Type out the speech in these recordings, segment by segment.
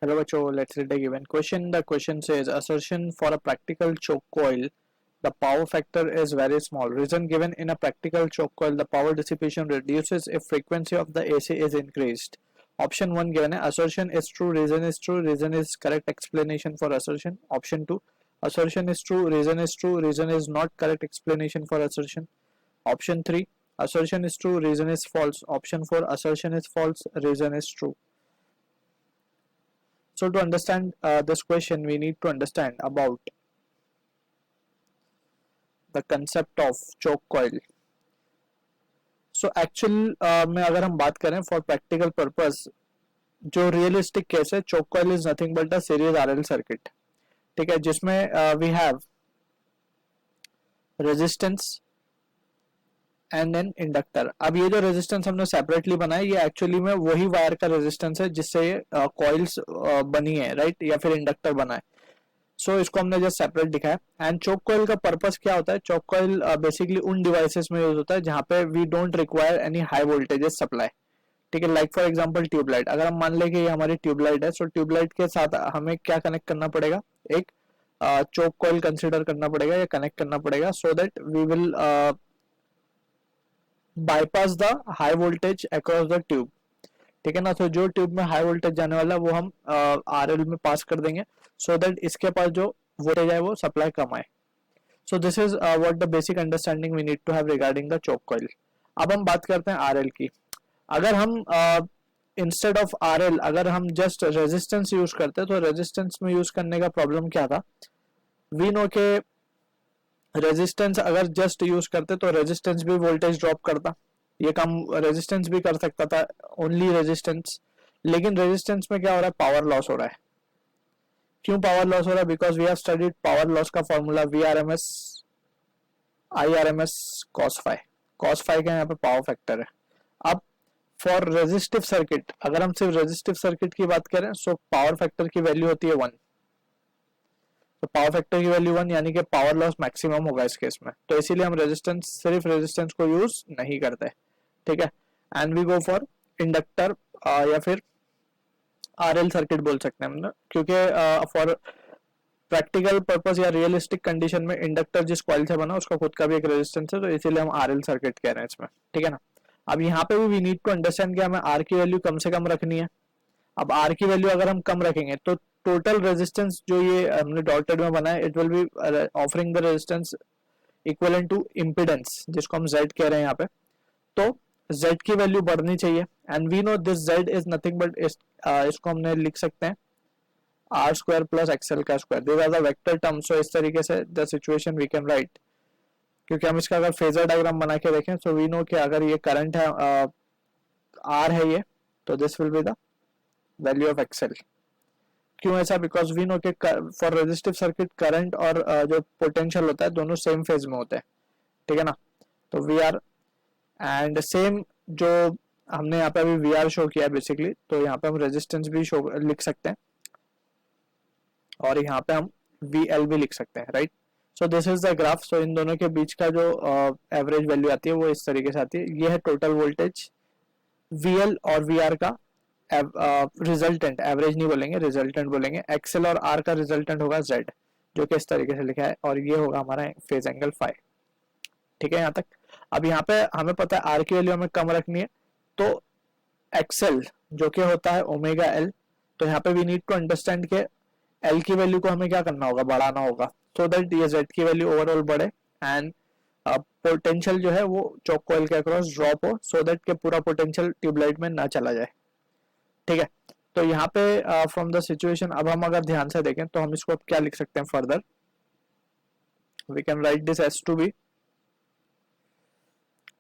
Hello, Bacho. Let's read the given question. The question says assertion for a practical choke coil. The power factor is very small. Reason given in a practical choke coil, the power dissipation reduces if frequency of the AC is increased. Option 1 given है assertion is true, reason is true, reason is correct explanation for assertion. Option 2 assertion is true, reason is not correct explanation for assertion. Option 3 assertion is true, reason is false. Option 4 assertion is false, reason is true. So to understand this question, we need to understand about the concept of choke coil. So actual में अगर हम बात करें for practical purpose, जो realistic case है, choke coil is nothing but a series RL circuit. ठीक है, जिसमें we have resistance and an inductor. अब ये जो रेजिस्टेंस हमने सेपरेटली बनाया, ये एक्चुअली में वही वायर का रेजिस्टेंस है जिससे ये कॉइल्स बनी है, राइट, या फिर इंडक्टर बना है. सो इसको हमने जस्ट सेपरेट दिखाया. एंड चोक कॉइल का पर्पस क्या होता है? चोक कॉइल बेसिकली उन डिवाइसेस में यूज होता है जहां पे we don't require any high voltages supply. ठीक है, लाइक फॉर एग्जांपल ट्यूबलाइट. अगर हम मान लें कि ये हमारी ट्यूबलाइट है, सो ट्यूबलाइट के साथ हमें क्या कनेक्ट करना पड़ेगा? एक चोक कॉइल कंसिडर करना पड़ेगा या कनेक्ट करना पड़ेगा, so that we will bypass the high voltage across the tube. ठीक है ना. तो जो ट्यूब में हाई वोल्टेज जाने वाला है वो हम आरएल में पास कर देंगे, सो दैट इसके पास जो वोल्टेज है वो सप्लाई कम आए. So this is what the basic understanding we need to have regarding the choke coil. अब हम बात करते हैं आरएल की. अगर हम इंस्टेड ऑफ आरएल अगर हम जस्ट रेजिस्टेंस यूज करते तो रेजिस्टेंस में यूज करने का प्रॉब्लम क्या था? वी नो के रेजिस्टेंस अगर जस्ट यूज करते तो रेजिस्टेंस भी वोल्टेज ड्रॉप करता, ये काम रेजिस्टेंस भी कर सकता था, ओनली रेजिस्टेंस. लेकिन रेजिस्टेंस में क्या हो रहा है? पावर लॉस हो रहा है. क्यों पावर लॉस हो रहा है? Because we have studied power loss का formula V R M S I R M S cos phi. Cos phi का यहाँ पे पावर फैक्टर है. अब फॉर रेजिस्टिव सर्किट, अगर हम सिर्फ रेजिस्टिव सर्किट की बात करें, सो पावर फैक्टर की वैल्यू होती है 1. तो पावर फैक्टर की वैल्यू 1 यानी कि पावर लॉस मैक्सिमम होगा इस केस में. तो इसीलिए हम रेजिस्टेंस सिर्फ रेजिस्टेंस को यूज नहीं करते. ठीक है. And we go for inductor या फिर आरएल सर्किट बोल सकते हैं हम, क्योंकि फॉर प्रैक्टिकल पर्पस या रियलिस्टिक कंडीशन में इंडक्टर जिस कॉइल से बना उसका खुद का भी एक रेजिस्टेंस है, तो इसीलिए हम आरएल सर्किट कह रहे हैं इसमें. ठीक है ना. अब यहाँ पे भी वी नीड टू अंडरस्टैंड कि हमें आर की वैल्यू कम से कम रखनी है. अब आर की वैल्यू अगर हम कम रखेंगे तो टोटल रेजिस्टेंस जो ये हमने डॉटेड में बनाया, it will be offering the resistance equivalent to impedance, जिसको हम जेड कह रहे हैं यहाँ पे. तो जेड की वैल्यू बढ़नी चाहिए. And we know this Z is nothing but इसको हमने लिख सकते हैं आर स्क्वायर प्लस एक्सएल का square. This are the vector term. So इस तरीके से the situation we can write, क्योंकि हम इसका अगर फेजर डायग्राम बना के देखें, सो वी नो कि अगर ये करंट है आर है ये, तो this will be the value of XL. क्यों ऐसा? बिकॉज वी नो के फॉर रेजिस्टिव सर्किट करंट और जो पोटेंशियल होता है दोनों सेम फेज में होते हैं. ठीक है ना. तो वी आर एंड सेम जो हमने यहाँ पे अभी वी आर शो किया है बेसिकली, तो यहाँ पे हम रेजिस्टेंस भी शो लिख सकते हैं और यहाँ पे हम वी एल भी लिख सकते हैं, right. So this is the graph. So इन दोनों के बीच का जो एवरेज वैल्यू आती है वो इस तरीके से आती है. ये है टोटल वोल्टेज वी एल और वी आर का रिजल्टेंट. एवरेज नहीं बोलेंगे, रिजल्टेंट बोलेंगे. एक्सएल और आर का रिजल्टेंट होगा जेड, जो कि इस तरीके से लिखा है, और ये होगा हमारा फेज एंगल फाइव. ठीक है यहाँ तक. अब यहाँ पे हमें पता है आर की वैल्यू हमें कम रखनी है, तो एक्सएल जो कि होता है ओमेगा एल, तो यहाँ पे वी नीड टू अंडरस्टैंड के एल की वैल्यू को हमें क्या करना होगा? बढ़ाना होगा, सो दैट ये जेड की वैल्यू ओवरऑल बढ़े एंड पोटेंशियल जो है वो चोक कॉइल के अक्रॉस ड्रॉप हो, सो दैट के पूरा पोटेंशियल ट्यूबलाइट में ना चला जाए. ठीक है. तो यहाँ पे फ्रॉम द सिचुएशन अब हम अगर ध्यान से देखें तो हम इसको अब क्या लिख सकते हैं फर्दर? We can write this as to be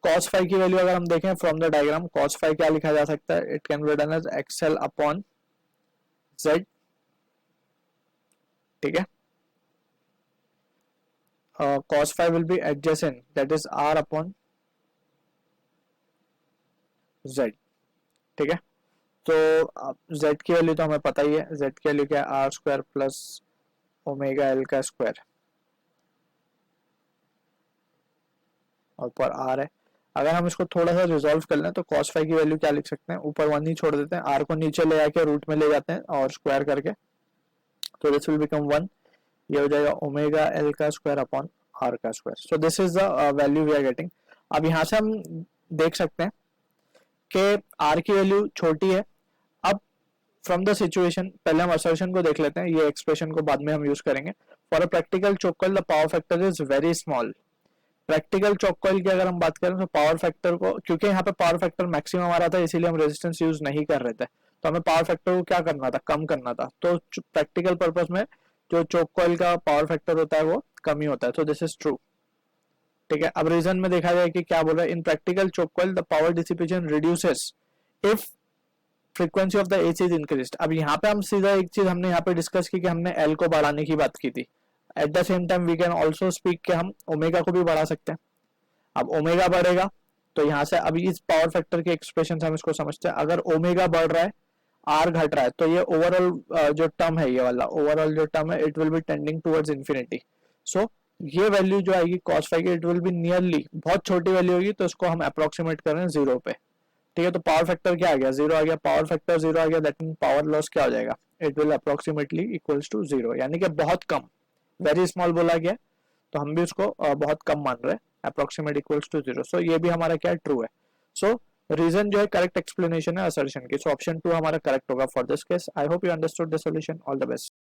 cos five की वैल्यू अगर हम देखें from the diagram, cos five क्या लिखा जा सकता है? It can be done as XL upon Z. ठीक है. cos five will be adjacent, that is R upon Z. ठीक है. तो जेड की वैल्यू तो हमें पता ही है. जेड की वैल्यू क्या है? R square plus omega L का स्क्वायर, और पर आर है. अगर हम इसको थोड़ा सा रिजॉल्व कर लें तो cos फाइव की वैल्यू क्या लिख सकते हैं, ऊपर 1 ही छोड़ देते हैं, r को नीचे ले आके रूट में ले जाते हैं और स्क्वायर करके, तो दिस विल बिकम 1, ये हो जाएगा ओमेगा एल का स्क्वायर अपॉन आर का square. So this is the value we are getting. अब यहाँ से हम देख सकते हैं कि आर की वैल्यू छोटी है। अब फ्रॉम द सिचुएशन पहले हम असर्शन को देख लेते हैं, ये एक्सप्रेशन को बाद में हम यूज करेंगे। For a practical choke coil the power factor is very small. Practical choke coil की अगर हम बात करें तो पावर फैक्टर को, क्योंकि यहाँ पे पावर फैक्टर मैक्सिमम आ रहा था इसीलिए हम रेजिस्टेंस यूज नहीं कर रहे थे, तो हमें पावर फैक्टर को क्या करना था, कम करना था। तो प्रैक्टिकल पर्पस में जो चोक कॉइल का पावर फैक्टर होता है वो कम ही होता है, तो दिस इज ट्रू। ठीक है, अब रीजन में देखा जाए कि क्या बोल रहा है, in practical choke coil the power dissipation reduces if frequency of the H is increase. अब यहाँ पे हम सीधा एक चीज हमने यहाँ पे डिस्कस की कि हमने एल को बढ़ाने की बात की थी। At the same time we can also speak कि हम ओमेगा को भी बढ़ा सकते हैं। अब ओमेगा बढ़ेगा तो यहाँ से अभी इस पावर फैक्टर के एक्सप्रेशन से हम इसको समझते हैं, अगर ओमेगा बढ़ रहा है आर घट रहा है तो ये ओवरऑल जो टर्म है, ये वाला ओवरऑल जो टर्म है it will be tending towards infinity. So ये वैल्यू जो आएगी cos फाइव की इट विल बी नियरली, बहुत छोटी वैल्यू होगी तो इसको हम अप्रोक्सीमेट कर रहे हैं 0 पे। ठीक है, तो पावर फैक्टर क्या आ गया, 0 आ गया, पावर फैक्टर 0 आ गया, दैट मीन पावर लॉस क्या हो जाएगा, it will approximately equals to 0, यानी कि बहुत कम, वेरी स्मॉल बोला गया, तो हम भी उसको बहुत कम मान रहे हैं, अप्रोक्सीमेट इक्वल्स टू 0। सो ये भी हमारा क्या ट्रू है। सो रीजन जो है करेक्ट एक्सप्लेनेशन है असर्शन की, सो ऑप्शन 2 हमारा करेक्ट होगा for this case. I hope you understood the solution. All the best.